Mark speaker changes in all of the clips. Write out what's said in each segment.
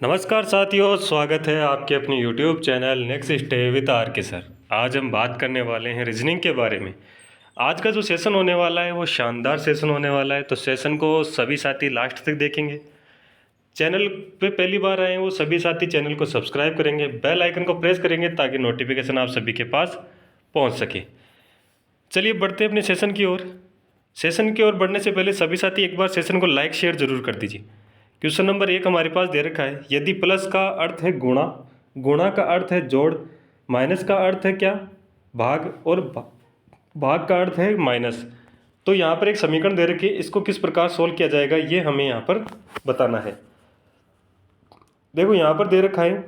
Speaker 1: नमस्कार साथियों, स्वागत है आपके अपने YouTube channel next stay with R K sir. आज हम बात करने वाले हैं रीजनिंग के बारे में। आज का जो सेशन होने वाला है वो शानदार सेशन होने वाला है, तो सेशन को सभी साथी लास्ट तक देखेंगे। चैनल पे पहली बार आए हैं वो सभी साथी चैनल को सब्सक्राइब करेंगे, बेल आइकन को प्रेस करेंगे ताकि नोटिफिकेशन आप सभी के पास पहुँच सके। चलिए बढ़ते हैं अपने सेशन की ओर। सेशन की ओर बढ़ने से पहले सभी साथी एक बार सेशन को लाइक शेयर जरूर कर दीजिए। क्वेश्चन नंबर 1 हमारे पास दे रखा है, यदि प्लस का अर्थ है गुणा, गुणा का अर्थ है जोड़, माइनस का अर्थ है क्या, भाग, और भाग का अर्थ है माइनस, तो यहाँ पर एक समीकरण दे रखी है, इसको किस प्रकार सोल्व किया जाएगा ये हमें यहाँ पर बताना है। देखो यहाँ पर दे रखा है,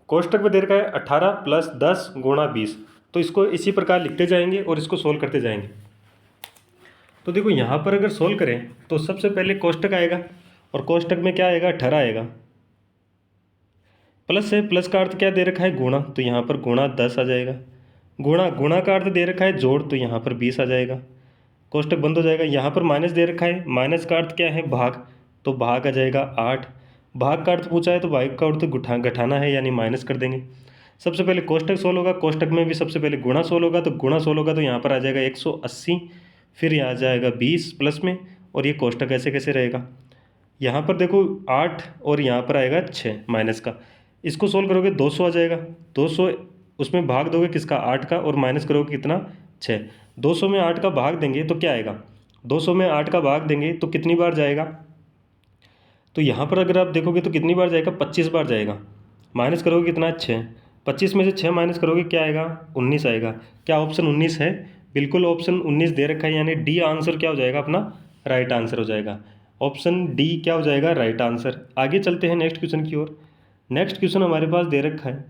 Speaker 1: कोष्टक में दे रखा है 18 + 10 × 20, तो इसको इसी प्रकार लिखते जाएंगे और इसको सोल्व करते जाएंगे। तो देखो यहाँ पर अगर सोल्व करें तो सबसे पहले कोष्टक आएगा, और कोष्टक में क्या आएगा, 18 आएगा। प्लस है, प्लस का अर्थ क्या दे रखा है, गुणा, तो यहाँ पर गुणा 10 आ जाएगा। गुणा, गुणा का अर्थ दे रखा है जोड़, तो यहाँ पर 20 आ जाएगा। कोष्टक बंद हो जाएगा। यहाँ पर माइनस दे रखा है, माइनस का अर्थ क्या है, भाग, तो भाग आ जाएगा 8। भाग का अर्थ पूछा है तो भाग का अर्थ घटाना है, यानी माइनस कर देंगे। सबसे पहले कोष्टक सोल्व होगा, कोष्टक में भी सबसे पहले गुणा सोल्व होगा, तो गुणा सोल्व होगा तो यहाँ पर आ जाएगा 180, फिर यहाँ आ जाएगा 20 प्लस में, और ये कोष्टक ऐसे कैसे रहेगा। यहाँ पर देखो 8 और यहाँ पर आएगा 6 माइनस का, इसको सोल्व करोगे 200 आ जाएगा। 200 उसमें भाग दोगे किसका, 8 का, और माइनस करोगे कितना, 6। 200 में 8 का भाग देंगे तो क्या आएगा, 200 में 8 का भाग देंगे तो कितनी बार जाएगा, तो यहाँ पर अगर आप देखोगे तो कितनी बार जाएगा, 25 बार जाएगा। माइनस करोगे कितना, 6। 25 में से 6 माइनस करोगे क्या आएगा, 19 आएगा। क्या ऑप्शन 19 है, बिल्कुल ऑप्शन 19 दे रखा है, यानी डी आंसर क्या हो जाएगा अपना, राइट आंसर हो जाएगा। ऑप्शन डी क्या हो जाएगा, राइट आंसर। आगे चलते हैं नेक्स्ट क्वेश्चन की ओर। नेक्स्ट क्वेश्चन हमारे पास दे रखा है,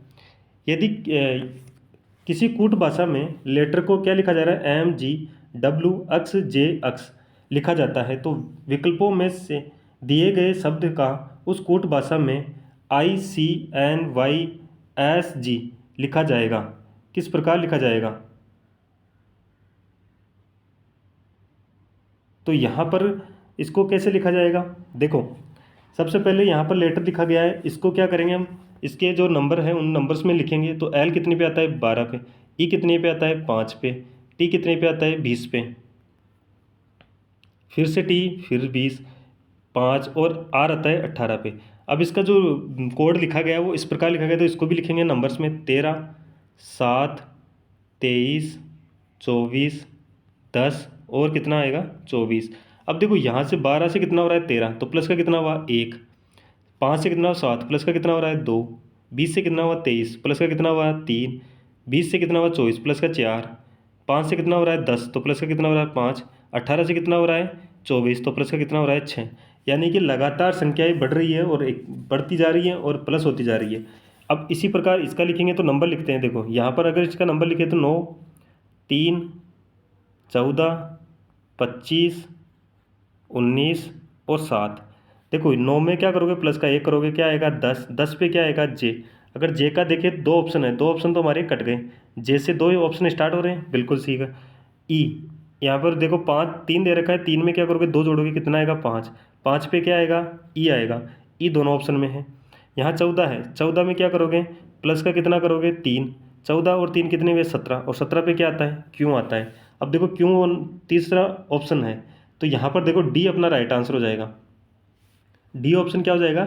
Speaker 1: यदि किसी कूट भाषा में लेटर को क्या लिखा जा रहा है, एम जी डब्ल्यू अक्स जे अक्स लिखा जाता है, तो विकल्पों में से दिए गए शब्द का उस कूट भाषा में I C N Y S G लिखा जाएगा, किस प्रकार लिखा जाएगा। तो यहाँ पर इसको कैसे लिखा जाएगा, देखो सबसे पहले यहाँ पर लेटर लिखा गया है, इसको क्या करेंगे हम, इसके जो नंबर हैं उन नंबर्स में लिखेंगे। तो एल कितने पे आता है, 12 पे, ई कितने पे आता है, 5 पे, टी कितने पे आता है, 20 पे, फिर से टी, फिर 20, 5, और आर आता है 18 पे। अब इसका जो कोड लिखा गया है वो इस प्रकार लिखा गया, तो इसको भी लिखेंगे नंबर्स में, 13, 7, 23, 24, 10, और कितना आएगा, 24। अब देखो यहाँ से 12 से कितना हो रहा है, 13, तो प्लस का कितना हुआ, 1। 5 से कितना हुआ, 7, प्लस का कितना हो रहा है, 2। 20 से कितना हुआ, 23, प्लस का कितना हुआ, 3। 20 से कितना हुआ, 24, प्लस का 4। 5 से कितना हो रहा है, 10, तो प्लस का कितना हो रहा है, 5। 18 से कितना हो रहा है, 24, तो प्लस का कितना हो रहा है, 6। यानी कि लगातार संख्याएं बढ़ रही है और एक बढ़ती जा रही है और प्लस होती जा रही है। अब इसी प्रकार इसका लिखेंगे तो नंबर लिखते हैं। देखो यहाँ पर अगर इसका नंबर लिखे तो 9, 3, 14, 25, 19 और 7। देखो 9 में क्या करोगे, प्लस का 1 करोगे, क्या आएगा, 10। 10 पे क्या आएगा, जे। अगर जे का देखे दो ऑप्शन है, दो ऑप्शन तो हमारे कट गए, जे से दो ऑप्शन स्टार्ट हो रहे हैं, बिल्कुल ठीक है। ई, यहाँ पर देखो 5, 3 दे रखा है, 3 में क्या करोगे, 2 जोड़ोगे, कितना आएगा, 5। 5 पे क्या आएगा, ई आएगा, ई दोनों ऑप्शन में है। यहाँ 14 है, 14 में क्या करोगे, प्लस का कितना करोगे, 3। 14 और 3 कितने हुए, 17, और 17 पे क्या आता है, क्यों आता है। अब देखो क्यों तीसरा ऑप्शन है, तो यहाँ पर देखो डी अपना राइट आंसर हो जाएगा। डी ऑप्शन क्या हो जाएगा,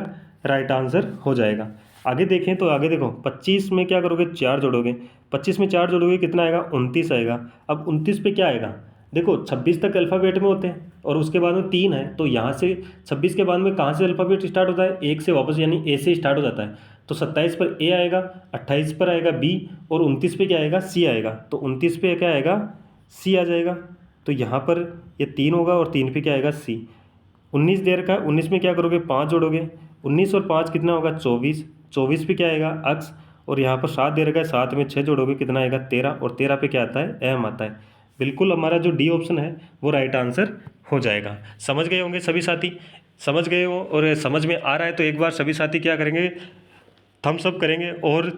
Speaker 1: राइट आंसर हो जाएगा। आगे देखें तो आगे देखो 25 में क्या करोगे, 4 जोड़ोगे, 25 में 4 जोड़ोगे, कितना आएगा, 29 आएगा। अब 29 पे क्या आएगा, देखो 26 तक अल्फ़ाबेट में होते हैं और उसके बाद में 3 है, तो यहाँ से 26 के बाद में कहाँ से अल्फ़ाबेट स्टार्ट होता है, 1 से वापस, यानी ए से स्टार्ट हो जाता है। तो 27 पर ए आएगा, 28 पर आएगा बी, और 29 पे क्या आएगा, सी आएगा। तो 29 पे क्या आएगा, सी आ जाएगा। तो यहाँ पर ये 3 होगा और 3 पे क्या आएगा, सी। 19 दे रखा है, 19 में क्या करोगे, 5 जोड़ोगे, 19 और 5 कितना होगा, 24। 24 पे क्या आएगा, अक्स, और यहाँ पर 7 दे रखा है, 7 में 6 जोड़ोगे, कितना आएगा, 13, और 13 पे क्या आता है, एम आता है। बिल्कुल हमारा जो डी ऑप्शन है वो राइट आंसर हो जाएगा। समझ गए होंगे सभी साथी, समझ गए हो और समझ में आ रहा है तो एक बार सभी साथी क्या करेंगे, थम्स अप करेंगे और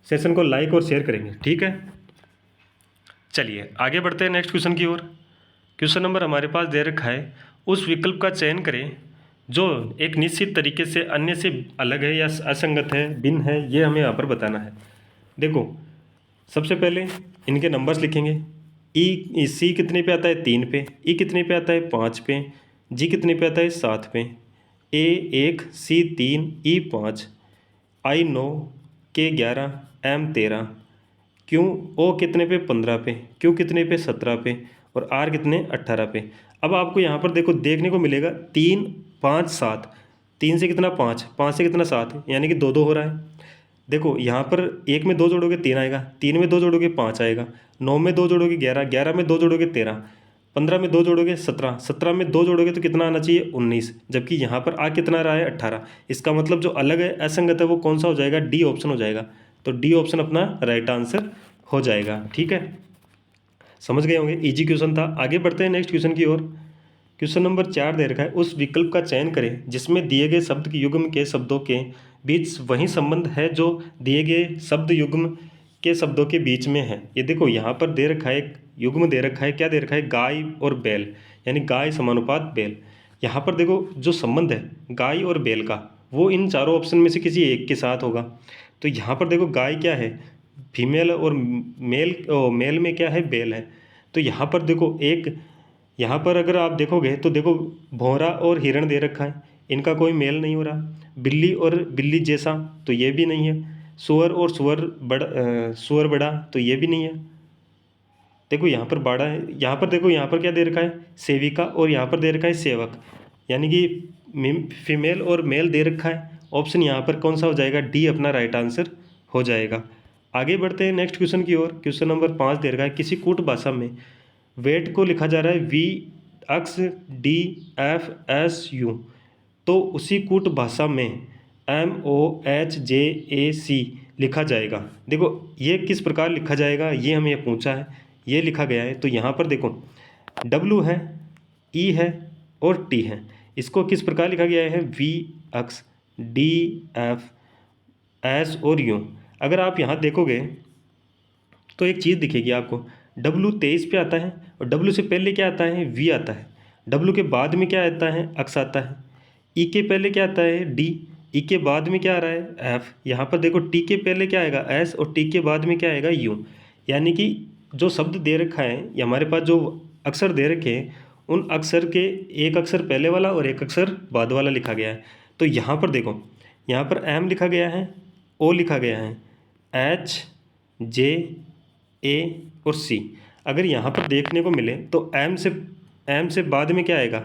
Speaker 1: सेशन को लाइक और शेयर करेंगे, ठीक है। चलिए आगे बढ़ते हैं नेक्स्ट क्वेश्चन की ओर। क्वेश्चन नंबर हमारे पास दे रखा है, उस विकल्प का चयन करें जो एक निश्चित तरीके से अन्य से अलग है या असंगत है, भिन्न है, ये हमें यहाँ पर बताना है। देखो, सबसे पहले इनके नंबर्स लिखेंगे। ई सी कितने पे आता है 3 पे, ई कितने पे आता है 5 पे, जी कितने पे आता है 7 पे, ए 1, सी 3, ई 5, आई 9, के 11, एम 13, क्यू ओ कितने पे 15 पे, क्यू कितने पे 17 पे, और आर कितने 18 पे। अब आपको यहाँ पर देखो देखने को मिलेगा 3, 5, 7, 3 से कितना 5, 5 से कितना 7, यानी कि 2 2 हो रहा है। देखो यहाँ पर एक में 2 जोड़ोगे 3 आएगा, 3 में 2 जोड़ोगे 5 आएगा, 9 में 2 जोड़ोगे 11, 11 में 2 जोड़ोगे 13, 15 में 2 जोड़ोगे 17, 17 में 2 जोड़ोगे तो कितना आना चाहिए 19, जबकि यहाँ पर आ कितना रहा है 18। इसका मतलब जो अलग है, असंगत है, वो कौन सा हो जाएगा, डी ऑप्शन हो जाएगा। तो डी ऑप्शन अपना राइट आंसर हो जाएगा। ठीक है, समझ गए होंगे, इजी क्वेश्चन था। आगे बढ़ते हैं नेक्स्ट क्वेश्चन की ओर। क्वेश्चन नंबर 4 दे रखा है, उस विकल्प का चयन करें जिसमें दिए गए शब्द के युग्म के शब्दों के बीच वही संबंध है जो दिए गए शब्द युग्म के शब्दों के बीच में है। ये देखो यहाँ पर दे रखा है, एक युग्म दे रखा है, क्या दे रखा है, गाय और बैल, यानी गाय समानुपात बैल। यहाँ पर देखो जो संबंध है गाय और बैल का, वो इन चारों ऑप्शन में से किसी एक के साथ होगा। तो यहाँ पर देखो गाय क्या है, फीमेल, और मेल में क्या है, बैल है। तो यहाँ पर देखो एक, यहाँ पर अगर आप देखोगे तो देखो भौरा और हिरण दे रखा है, इनका कोई मेल नहीं हो रहा। बिल्ली और बिल्ली जैसा, तो ये भी नहीं है। सुअर और सुअर बड़ा, तो ये भी नहीं है। देखो यहाँ पर बाड़ा है, यहाँ पर देखो यहाँ पर क्या दे रखा है, सेविका, और यहाँ पर दे रखा है सेवक, यानी कि फीमेल और मेल दे रखा है। ऑप्शन यहाँ पर कौन सा हो जाएगा, डी अपना राइट आंसर हो जाएगा। आगे बढ़ते हैं नेक्स्ट क्वेश्चन की ओर। क्वेश्चन नंबर 5 दे रखा है, किसी कूट भाषा में वेट को लिखा जा रहा है V X D F S U, तो उसी कूट भाषा में एम ओ एच जे ए सी लिखा जाएगा। देखो ये किस प्रकार लिखा जाएगा, ये हमें पूछा है, ये लिखा गया है। तो यहाँ पर देखो डब्लू है, ई है और टी है, इसको किस प्रकार लिखा गया है, V X D F S और यू। अगर आप यहाँ देखोगे तो एक चीज़ दिखेगी आपको, डब्लू 23 पे आता है, और डब्लू से पहले क्या आता है, वी आता है। डब्लू के बाद में क्या आता है, एक्स आता है। ई के पहले क्या आता है, डी। ई के बाद में क्या आ रहा है, एफ। यहाँ पर देखो टी के पहले क्या आएगा, एस, और टी के बाद में क्या आएगा, यू। यानी कि जो शब्द दे रखा है, या हमारे पास जो अक्षर दे रखे हैं, उन अक्षर के एक अक्षर पहले वाला और एक अक्षर बाद वाला लिखा गया है। तो यहाँ पर देखो, यहाँ पर एम लिखा गया है, ओ लिखा गया है, एच, जे, ए और सी। अगर यहाँ पर देखने को मिले तो एम से बाद में क्या आएगा,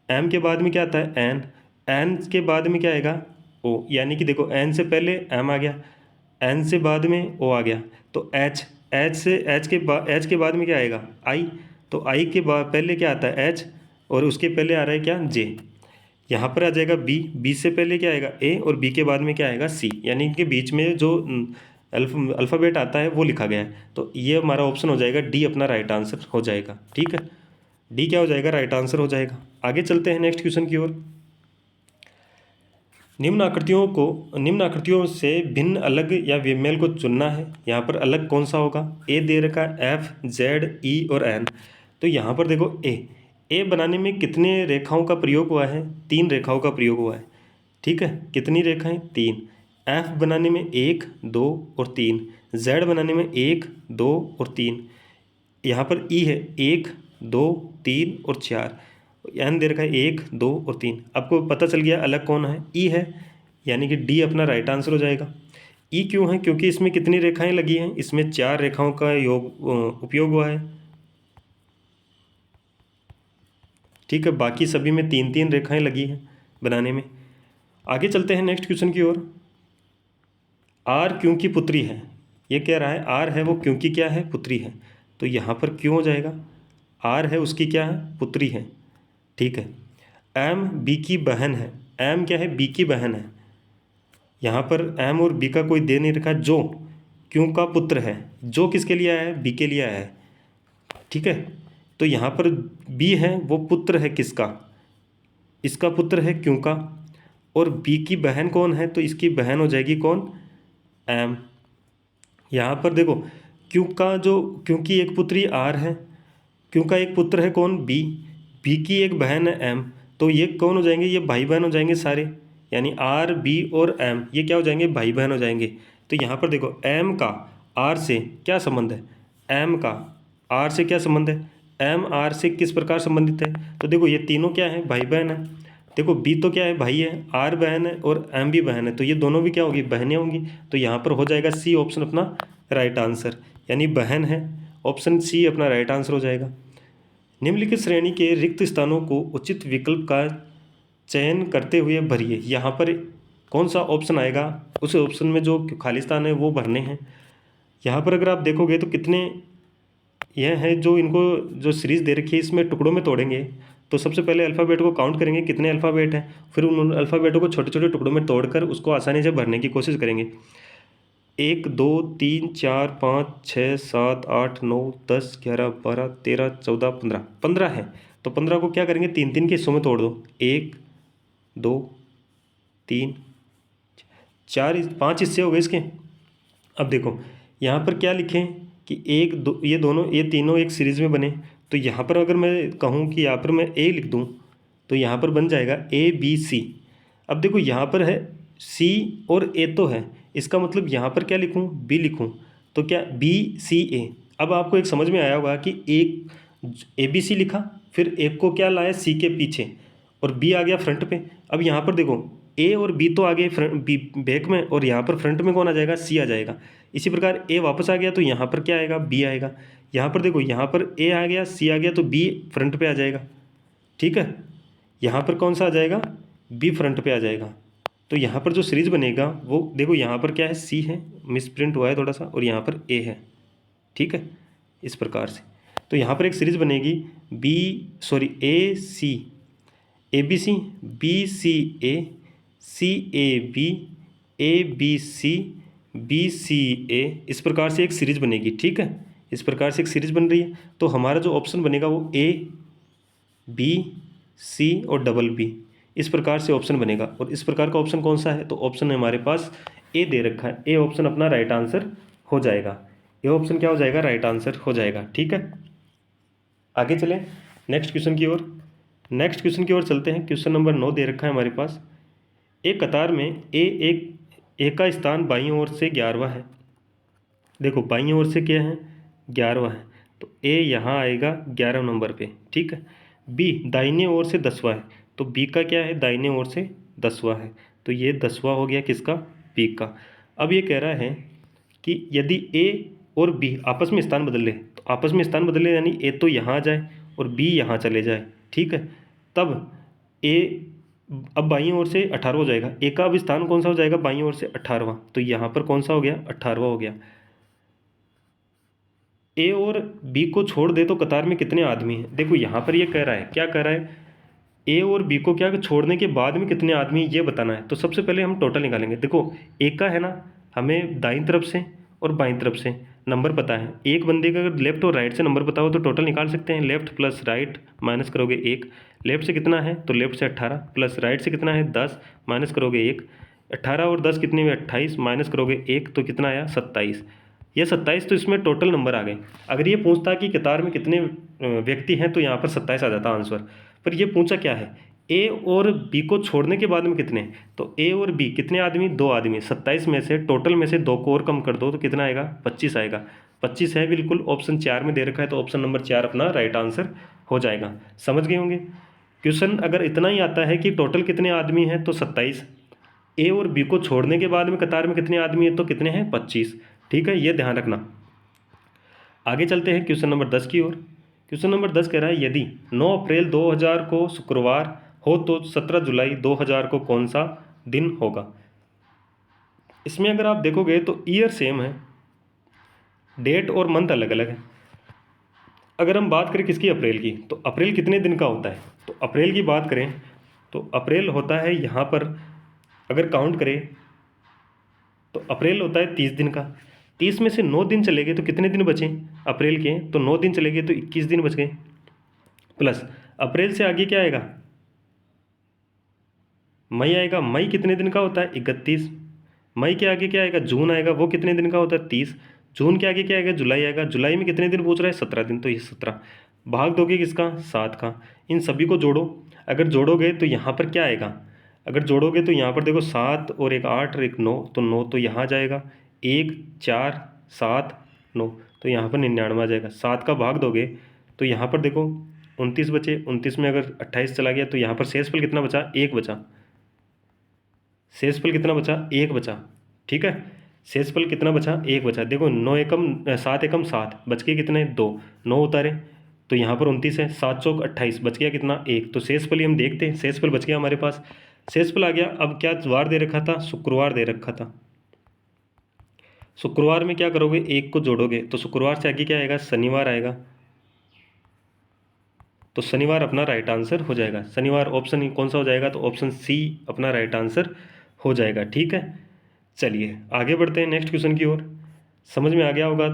Speaker 1: एम के बाद में क्या आता है, एन, एन के बाद में क्या आएगा, ओ। यानी कि देखो एन से पहले एम आ गया, एन से बाद में ओ आ गया। तो एच, एच के बाद में क्या आएगा, आई। तो आई के बाद पहले क्या आता है, एच, और उसके पहले आ रहा है क्या, जे। यहाँ पर आ जाएगा बी, बी से पहले क्या आएगा, ए, और बी के बाद में क्या आएगा, सी। यानी इनके बीच में जो अल्फ़ाबेट आता है वो लिखा गया है। तो ये हमारा ऑप्शन हो जाएगा, डी अपना राइट आंसर हो जाएगा। ठीक है, डी क्या हो जाएगा, राइट आंसर हो जाएगा। आगे चलते हैं नेक्स्ट क्वेश्चन की ओर। निम्न आकृतियों से भिन्न अलग या विमेल को चुनना है। यहाँ पर अलग कौन सा होगा, ए दे रखा है, एफ, जेड, ई और एन। तो यहाँ पर देखो ए बनाने में कितने रेखाओं का प्रयोग हुआ है, 3 रेखाओं का प्रयोग हुआ है। ठीक है, कितनी रेखाएं, 3। एफ बनाने में 1, 2 और 3, जेड बनाने में 1, 2 और 3, यहाँ पर ई है 1, 2, 3 और 4, एन दे रखा है 1, 2 और 3। आपको पता चल गया अलग कौन है, ई है, यानी कि डी अपना राइट आंसर हो जाएगा। ई क्यों है, क्योंकि इसमें कितनी रेखाएं लगी हैं, इसमें 4 रेखाओं का उपयोग हुआ है। ठीक है, बाकी सभी में 3 3 रेखाएं लगी हैं बनाने में। आगे चलते हैं नेक्स्ट क्वेश्चन की ओर। आर क्यों की पुत्री है, ये कह रहा है आर है वो क्योंकि क्या है, पुत्री है। तो यहाँ पर क्यों हो जाएगा, आर है उसकी क्या है, पुत्री है। ठीक है, एम बी की बहन है, एम क्या है, बी की बहन है। यहाँ पर एम और बी का कोई दे नहीं रखा, जो क्यों का पुत्र है, जो किसके लिए आया है, बी के लिए आया है। ठीक है, तो यहाँ पर बी है वो पुत्र है किसका, इसका पुत्र है क्यों का। और बी की बहन कौन है, तो इसकी बहन हो जाएगी कौन, एम। यहाँ पर देखो क्यों का जो, क्योंकि एक पुत्री आर है, क्यों का एक पुत्र है कौन, बी, बी की एक बहन है एम, तो ये कौन हो जाएंगे, ये भाई बहन हो जाएंगे सारे, यानी आर बी और एम ये क्या हो जाएंगे, भाई बहन हो जाएंगे। तो यहाँ पर देखो एम का आर से क्या संबंध है, एम का आर से क्या संबंध है, एम आर से किस प्रकार संबंधित है। तो देखो ये तीनों क्या है, भाई बहन है। देखो बी तो क्या है, भाई है, आर बहन है और एम भी बहन है, तो ये दोनों भी क्या होगी, बहनें होंगी। तो यहाँ पर हो जाएगा सी ऑप्शन अपना राइट आंसर, यानी बहन है, ऑप्शन सी अपना राइट आंसर हो जाएगा। निम्नलिखित श्रेणी के रिक्त स्थानों को उचित विकल्प का चयन करते हुए भरिए। यहाँ पर कौन सा ऑप्शन आएगा, उस ऑप्शन में जो खाली स्थान है वो भरने हैं। यहाँ पर अगर आप देखोगे तो कितने यह है, जो इनको जो सीरीज़ दे रखी है इसमें टुकड़ों में तोड़ेंगे। तो सबसे पहले अल्फ़ाबेट को काउंट करेंगे कितने अल्फ़ाबेट हैं, फिर उन अल्फ़ाबेटों को छोटे छोटे टुकड़ों में तोड़कर उसको आसानी से भरने की कोशिश करेंगे। 1 2 3 4 5 6 7 8 9 10 11 12 13 14 15 15 है। तो 15 को क्या करेंगे, तीन तीन के हिस्सों में तोड़ दो, 1 2 3 4 5 हिस्से हो गए इसके। अब देखो यहाँ पर क्या लिखें कि एक दो, ये दोनों ये तीनों एक सीरीज़ में बने। तो यहाँ पर अगर मैं कहूँ कि यहाँ पर मैं ए लिख दूँ तो यहाँ पर बन जाएगा ए बी सी। अब देखो यहाँ पर है सी और ए तो है, इसका मतलब यहाँ पर क्या लिखूँ, बी लिखूँ, तो क्या बी सी ए। अब आपको एक समझ में आया होगा कि एक ए बी सी लिखा, फिर एक को क्या लाया सी के पीछे और बी आ गया फ्रंट पे। अब यहाँ पर देखो ए और बी तो आ गए फ्रंट बी बैक में, और यहाँ पर फ्रंट में कौन आ जाएगा, सी आ जाएगा। इसी प्रकार ए वापस आ गया तो यहाँ पर क्या आएगा, बी आएगा। यहाँ पर देखो यहाँ पर ए आ गया सी आ गया तो बी फ्रंट पे आ जाएगा, ठीक है। यहाँ पर कौन सा आ जाएगा, बी फ्रंट पे आ जाएगा। तो यहाँ पर जो सीरीज बनेगा वो देखो यहाँ पर क्या है, सी है, मिस प्रिंट हुआ है थोड़ा सा, और यहाँ पर ए है, ठीक है, इस प्रकार से। तो यहाँ पर एक सीरीज बनेगी A C, A B C, B C A, C A B C, B C A, इस प्रकार से एक सीरीज बनेगी, ठीक है। इस प्रकार से एक सीरीज बन रही है। तो हमारा जो ऑप्शन बनेगा वो ए बी सी और डबल बी, इस प्रकार से ऑप्शन बनेगा। और इस प्रकार का ऑप्शन कौन सा है, तो ऑप्शन हमारे पास ए दे रखा है, ए ऑप्शन अपना राइट आंसर हो जाएगा। ए ऑप्शन क्या हो जाएगा, राइट आंसर हो जाएगा, ठीक है। आगे चलें नेक्स्ट क्वेश्चन की ओर। नेक्स्ट क्वेश्चन की ओर चलते हैं। क्वेश्चन नंबर 9 दे रखा है हमारे पास। एक कतार में ए का स्थान बाईं ओर से 11वां है। देखो बाईं ओर से क्या है, 11वां है, तो ए यहाँ आएगा 11 नंबर पे, ठीक है। बी दाहिने ओर से 10वां है, तो बी का क्या है, दाहिने ओर से 10वां है, तो ये 10वां हो गया किसका, बी का। अब ये कह रहा है कि यदि ए और बी आपस में स्थान बदल ले, तो आपस में स्थान बदले यानी ए तो यहाँ आ जाए और बी यहाँ चले जाए, ठीक है। तब ए अब बाईं ओर से 18 हो जाएगा, ए का अब स्थान कौन सा हो जाएगा, बाईं ओर से 18वां, तो यहाँ पर कौन सा हो गया, 18वां हो गया। ए और बी को छोड़ दे तो कतार में कितने आदमी हैं। देखो यहाँ पर ये कह रहा है, क्या कह रहा है, ए और बी को क्या छोड़ने के बाद में कितने आदमी ये बताना है। तो सबसे पहले हम टोटल निकालेंगे। देखो ए का है ना, हमें दाईं तरफ से और बाईं तरफ से नंबर पता है। एक बंदे का अगर लेफ्ट और राइट से नंबर पता हो तो टोटल निकाल सकते हैं। लेफ्ट प्लस राइट माइनस करोगे 1, लेफ्ट से कितना है, तो लेफ्ट से 18 प्लस राइट से कितना है 10 माइनस करोगे 1, 18 और 10 कितने में 28 माइनस करोगे 1, तो कितना आया 27। ये 27 तो इसमें टोटल नंबर आ गए। अगर ये पूछता कि कतार में कितने व्यक्ति हैं तो यहाँ पर 27 आ जाता आंसर। पर ये पूछा क्या है, ए और बी को छोड़ने के बाद में कितने, तो ए और बी कितने आदमी, 2 आदमी। 27 में से टोटल में से 2 को और कम कर दो तो कितना आएगा, 25 आएगा। 25 है बिल्कुल, ऑप्शन 4 में दे रखा है, तो ऑप्शन नंबर 4 अपना राइट आंसर हो जाएगा। समझ गए होंगे। क्वेश्चन अगर इतना ही आता है कि टोटल कितने आदमी हैं तो 27, ए और बी को छोड़ने के बाद में कतार में कितने आदमी हैं तो कितने हैं 25, ठीक है, ये ध्यान रखना। आगे चलते हैं क्वेश्चन नंबर 10 की ओर। क्वेश्चन नंबर 10 कह रहा है यदि 9 अप्रैल 2000 को शुक्रवार हो तो 17 जुलाई 2000 को कौन सा दिन होगा। इसमें अगर आप देखोगे तो ईयर सेम है, डेट और मंथ अलग अलग है। अगर हम बात करें किसकी, अप्रैल की, तो अप्रैल कितने दिन का होता है, तो अप्रैल की बात करें तो अप्रैल होता है यहाँ पर अगर काउंट करें तो अप्रैल होता है 30 दिन का। 30 में से 9 दिन चले गए तो कितने दिन बचे अप्रैल के, तो 9 दिन चले गए तो 21 दिन बच गए। प्लस अप्रैल से आगे क्या आएगा, मई आएगा। मई कितने दिन का होता है 31। मई के आगे क्या आएगा, जून आएगा, वो कितने दिन का होता है 30। जून के आगे क्या आएगा, जुलाई आएगा। जुलाई में कितने दिन पूछ रहा है 17 दिन, तो ये 17। भाग दोगे किसका, 7 का। इन सभी को जोड़ो, अगर जोड़ोगे तो यहाँ पर क्या आएगा, अगर जोड़ोगे तो यहाँ पर देखो 7 और एक 8 और एक 9, तो 9 तो यहाँ जाएगा, 1 4 7 9, तो यहाँ पर 99 आ जाएगा। 7 का भाग दोगे तो यहाँ पर देखो 29 बचे, 29 में अगर 28 चला गया तो यहाँ पर शेषफल कितना बचा, 1 बचा। शेषफल कितना बचा, 1 बचा। ठीक है, शेषफल कितना बचा, 1 बचा। देखो 9 एकम 7 एकम 7, बच के कितने, 2, 9 उतारे तो यहाँ पर 29 है, 7 चौक 28, बच गया कितना, 1। तो शेषफल ही हम देखते हैं, शेषफल बच गया हमारे पास, शेषफल आ गया। अब क्या वार दे रखा था, शुक्रवार दे रखा था। शुक्रवार में क्या करोगे, 1 को जोड़ोगे तो शुक्रवार से आगे क्या आएगा, शनिवार आएगा। तो शनिवार अपना राइट आंसर हो जाएगा। शनिवार ऑप्शन कौन सा हो जाएगा, तो ऑप्शन सी अपना राइट आंसर हो जाएगा। ठीक है, चलिए आगे बढ़ते हैं नेक्स्ट क्वेश्चन की ओर। समझ में आ गया होगा,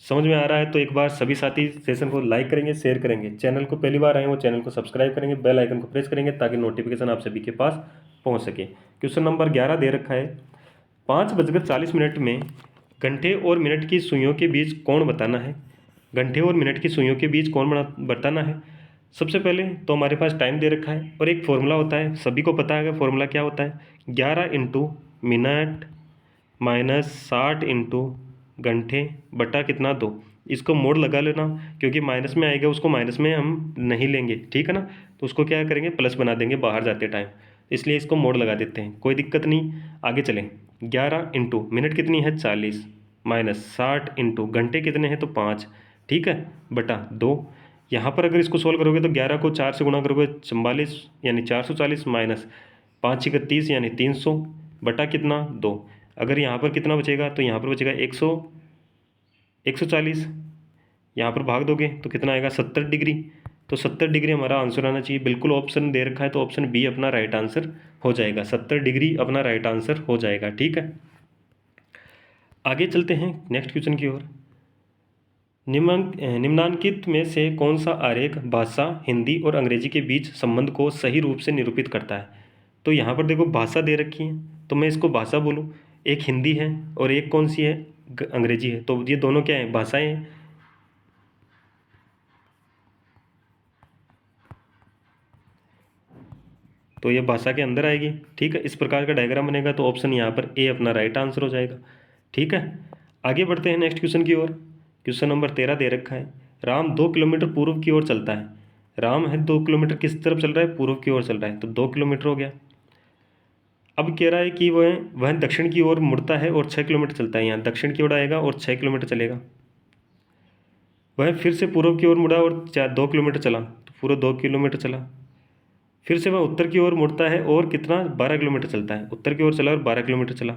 Speaker 1: समझ में आ रहा है तो एक बार सभी साथी सेशन को लाइक करेंगे, शेयर करेंगे। चैनल को पहली बार आए वो चैनल को सब्सक्राइब करेंगे, बेल आइकन को प्रेस करेंगे ताकि नोटिफिकेशन आप सभी के पास पहुंच सके। क्वेश्चन नंबर 11 दे रखा है, 5:40 में घंटे और मिनट की सुइयों के बीच कोण बताना है। घंटे और मिनट की सुइयों के बीच कोण बताना है। सबसे पहले तो हमारे पास टाइम दे रखा है और एक फॉर्मूला होता है, सभी को पता है फॉर्मूला क्या होता है, 11 इंटू मिनट माइनस 60 इंटू घंटे बटा कितना 2। इसको मोड़ लगा लेना, क्योंकि माइनस में आएगा उसको माइनस में हम नहीं लेंगे, ठीक है ना, तो उसको क्या करेंगे, प्लस बना देंगे बाहर जाते टाइम, इसलिए इसको मोड़ लगा देते हैं, कोई दिक्कत नहीं। आगे चलें, 11 इंटू मिनट कितनी है 40 माइनस 60 इंटू घंटे कितने हैं तो 5, ठीक है, बटा 2। यहाँ पर अगर इसको सोल्व करोगे तो 11 को 4 से गुणा करोगे 44 यानी 440 माइनस 5 31 यानी 300 बटा कितना 2। अगर यहाँ पर कितना बचेगा, तो यहाँ पर बचेगा 140, यहाँ पर भाग दोगे तो कितना आएगा 70 डिग्री। तो 70 डिग्री हमारा आंसर आना चाहिए। बिल्कुल ऑप्शन दे रखा है तो ऑप्शन बी अपना राइट आंसर हो जाएगा, 70 डिग्री अपना राइट आंसर हो जाएगा। ठीक है, आगे चलते हैं नेक्स्ट क्वेश्चन की ओर। निम्नांकित में से कौन सा आरेख भाषा हिंदी और अंग्रेजी के बीच संबंध को सही रूप से निरूपित करता है। तो यहाँ पर देखो भाषा दे रखी है, तो मैं इसको भाषा बोलूँ, एक हिंदी है और एक कौन सी है, अंग्रेजी है, तो ये दोनों क्या हैं, भाषाएं हैं। तो ये भाषा के अंदर आएगी। ठीक है, इस प्रकार का डायग्राम बनेगा, तो ऑप्शन यहाँ पर ए अपना राइट आंसर हो जाएगा। ठीक है, आगे बढ़ते हैं नेक्स्ट क्वेश्चन की ओर। क्वेश्चन नंबर 13 दे रखा है, राम 2 किलोमीटर पूर्व की ओर चलता है। राम है 2 किलोमीटर किस तरफ चल रहा है, पूर्व की ओर चल रहा है, तो 2 किलोमीटर हो गया। अब कह रहा है कि वह दक्षिण की ओर मुड़ता है और 6 किलोमीटर चलता है। यहाँ दक्षिण की ओर आएगा और 6 किलोमीटर चलेगा। वह फिर से पूर्व की ओर मुड़ा और 2 किलोमीटर चला, तो पूरा 2 किलोमीटर चला। फिर से वह उत्तर की ओर मुड़ता है और कितना 12 किलोमीटर चलता है। उत्तर की ओर चला और 12 किलोमीटर चला।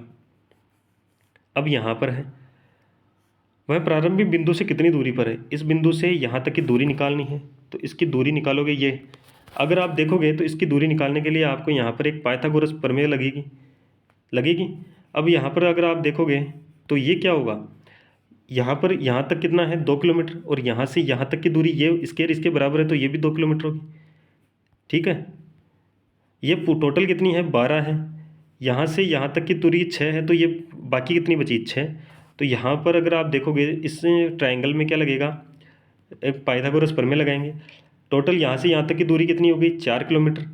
Speaker 1: अब यहाँ पर है, वह प्रारंभिक बिंदु से कितनी दूरी पर है। इस बिंदु से यहाँ तक की दूरी निकालनी है, तो इसकी दूरी निकालोगे ये। अगर आप देखोगे तो इसकी दूरी निकालने के लिए आपको यहाँ पर एक पाइथागोरस प्रमेय लगेगी। अब यहाँ पर अगर आप देखोगे तो ये क्या होगा, यहाँ पर यहाँ तक कितना है 2 किलोमीटर, और यहाँ से यहाँ तक की दूरी ये इसके बराबर है, तो ये भी 2 किलोमीटर होगी। ठीक है, ये टोटल कितनी है 12 है। यहाँ से यहाँ तक की दूरी 6 है, तो ये बाकी कितनी बची 6। तो यहाँ पर अगर आप देखोगे इस ट्रायंगल में क्या लगेगा, एक पाइथागोरस प्रमेय लगाएंगे। टोटल यहाँ से यहाँ तक की दूरी कितनी हो गई 4 किलोमीटर।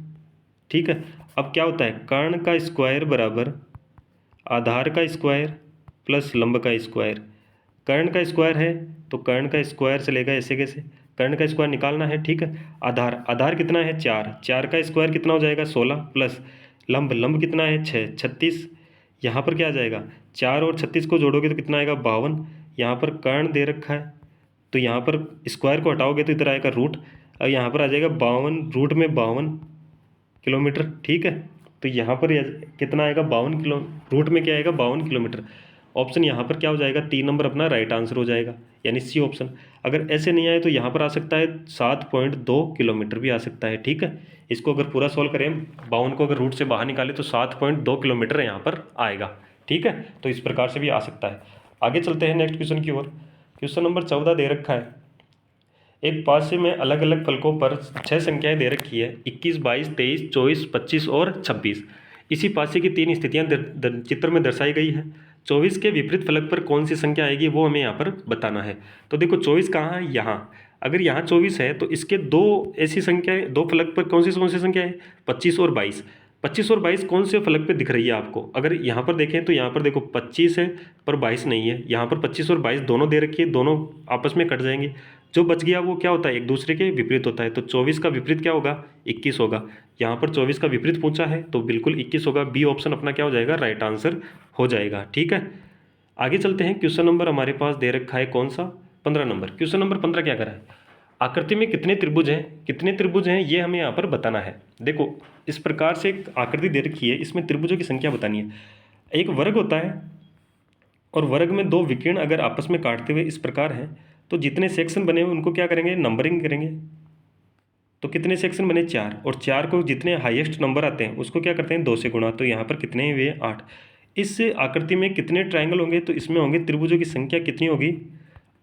Speaker 1: ठीक है, अब क्या होता है, कर्ण का स्क्वायर बराबर आधार का स्क्वायर प्लस लंब का स्क्वायर। कर्ण का स्क्वायर है तो कर्ण का स्क्वायर चलेगा, ऐसे कैसे, कर्ण का स्क्वायर निकालना है। ठीक है, आधार कितना है 4, 4 का स्क्वायर कितना हो जाएगा 16 प्लस लंब कितना है 6, 36। यहाँ पर क्या आ जाएगा, 4 और 36 को जोड़ोगे तो कितना आएगा 52। यहाँ पर कर्ण दे रखा है, तो यहाँ पर स्क्वायर को हटाओगे तो इधर आएगा रूट, और यहाँ पर आ जाएगा 52, रूट में 52 किलोमीटर। ठीक है, तो यहाँ पर कितना आएगा 52 किलो, रूट में क्या आएगा 52 किलोमीटर। ऑप्शन यहाँ पर क्या हो जाएगा, 3 नंबर अपना राइट आंसर हो जाएगा, यानी सी ऑप्शन। अगर ऐसे नहीं आए तो यहाँ पर आ सकता है 7.2 किलोमीटर भी आ सकता है। ठीक है, इसको अगर पूरा सॉल्व करें, 52 को अगर रूट से बाहर निकाले तो 7.2 किलोमीटर यहाँ पर आएगा। ठीक है, तो इस प्रकार से भी आ सकता है। आगे चलते हैं नेक्स्ट क्वेश्चन की ओर। क्वेश्चन नंबर 14 दे रखा है, एक पासे में अलग अलग फलकों पर 6 संख्याएं दे रखी है, 21 22 23 24 25 और 26। इसी पासे की 3 स्थितियां चित्र में दर्शाई गई है। 24 के विपरीत फलक पर कौन सी संख्या आएगी वो हमें यहाँ पर बताना है। तो देखो 24 कहाँ है, यहाँ, अगर यहाँ 24 है तो इसके दो ऐसी संख्याएं, दो फलक पर कौन सी संख्या है, 25 और 22। 25 और 22 कौन से फलक पे दिख रही है आपको? अगर यहाँ पर देखें तो यहाँ पर देखो 25 है पर 22 नहीं है। यहाँ पर 25 और 22 दोनों दे रखी है, दोनों आपस में कट जाएंगे। जो बच गया वो क्या होता है, एक दूसरे के विपरीत होता है। तो 24 का विपरीत क्या होगा, 21 होगा। यहाँ पर 24 का विपरीत पूछा है तो बिल्कुल 21 होगा। बी ऑप्शन अपना क्या हो जाएगा, राइट आंसर हो जाएगा। ठीक है, आगे चलते हैं। क्वेश्चन नंबर हमारे पास दे रखा है कौन सा, 15 नंबर। क्वेश्चन नंबर 15 क्या करा है, आकृति में कितने त्रिभुज हैं, कितने त्रिभुज हैं ये हमें यहाँ पर बताना है। देखो इस प्रकार से एक आकृति दे रखी है, इसमें त्रिभुजों की संख्या बतानी है। एक वर्ग होता है और वर्ग में दो विकर्ण अगर आपस में काटते हुए इस प्रकार हैं तो जितने सेक्शन बने हुए उनको क्या करेंगे, नंबरिंग करेंगे। तो कितने सेक्शन बने, 4, और 4 को जितने हाईएस्ट नंबर आते हैं उसको क्या करते हैं, 2 से गुणा। तो यहाँ पर कितने हुए, 8। इस आकृति में कितने ट्रायंगल होंगे, तो इसमें होंगे त्रिभुजों की संख्या कितनी होगी,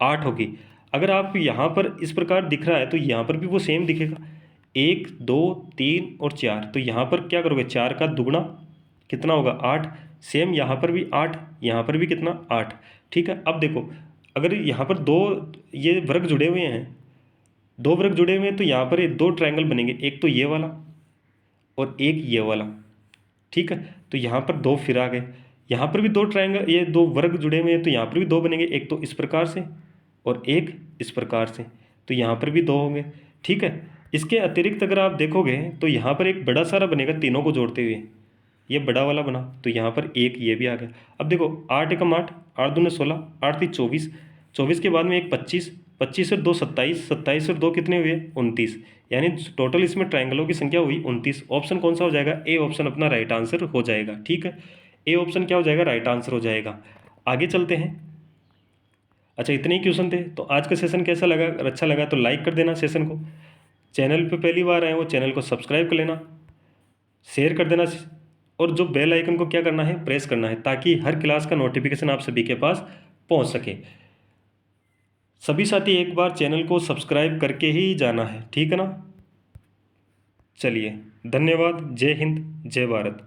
Speaker 1: 8 होगी। अगर आप यहाँ पर इस प्रकार दिख रहा है तो यहाँ पर भी वो सेम दिखेगा, 1 2 3 और 4। तो यहाँ पर क्या करोगे, 4 का दुगुना कितना होगा, 8। सेम यहाँ पर भी 8, यहाँ पर भी कितना, 8। ठीक है, अब देखो अगर यहाँ पर दो ये वर्ग जुड़े हुए हैं, दो वर्ग जुड़े हुए हैं तो यहाँ पर ये दो ट्रायंगल बनेंगे, एक तो ये वाला और एक ये वाला। ठीक है, तो यहाँ पर दो फिर आ गए। यहाँ पर भी दो ट्रायंगल, ये दो वर्ग जुड़े हुए हैं तो यहाँ पर भी दो बनेंगे, एक तो इस प्रकार से और एक इस प्रकार से। तो यहाँ पर भी दो होंगे। ठीक है, इसके अतिरिक्त अगर आप देखोगे तो यहाँ पर एक बड़ा सारा बनेगा तीनों को जोड़ते हुए, ये बड़ा वाला बना। तो यहाँ पर एक ये भी आ गया। अब देखो 8 एकम 8, 8 दूने 16, 8 3 24, 24 के बाद में एक 25, 25 और 2 27, 27 और 2 कितने हुए, 29। यानी टोटल इसमें ट्रायंगलों की संख्या हुई 29। ऑप्शन कौन सा हो जाएगा, ए ऑप्शन अपना राइट आंसर हो जाएगा। ठीक है, ए ऑप्शन क्या हो जाएगा, राइट आंसर हो जाएगा। आगे चलते हैं। अच्छा इतने ही क्वेश्चन थे। तो आज का सेशन कैसा लगा, अगर अच्छा लगा तो लाइक कर देना सेशन को। चैनल पे पहली बार आए वो चैनल को सब्सक्राइब कर लेना, शेयर कर देना, और जो बेल आइकन को क्या करना है, प्रेस करना है, ताकि हर क्लास का नोटिफिकेशन आप सभी के पास पहुंच सके। सभी साथी एक बार चैनल को सब्सक्राइब करके ही जाना है, ठीक है ना। चलिए धन्यवाद, जय हिंद, जय भारत।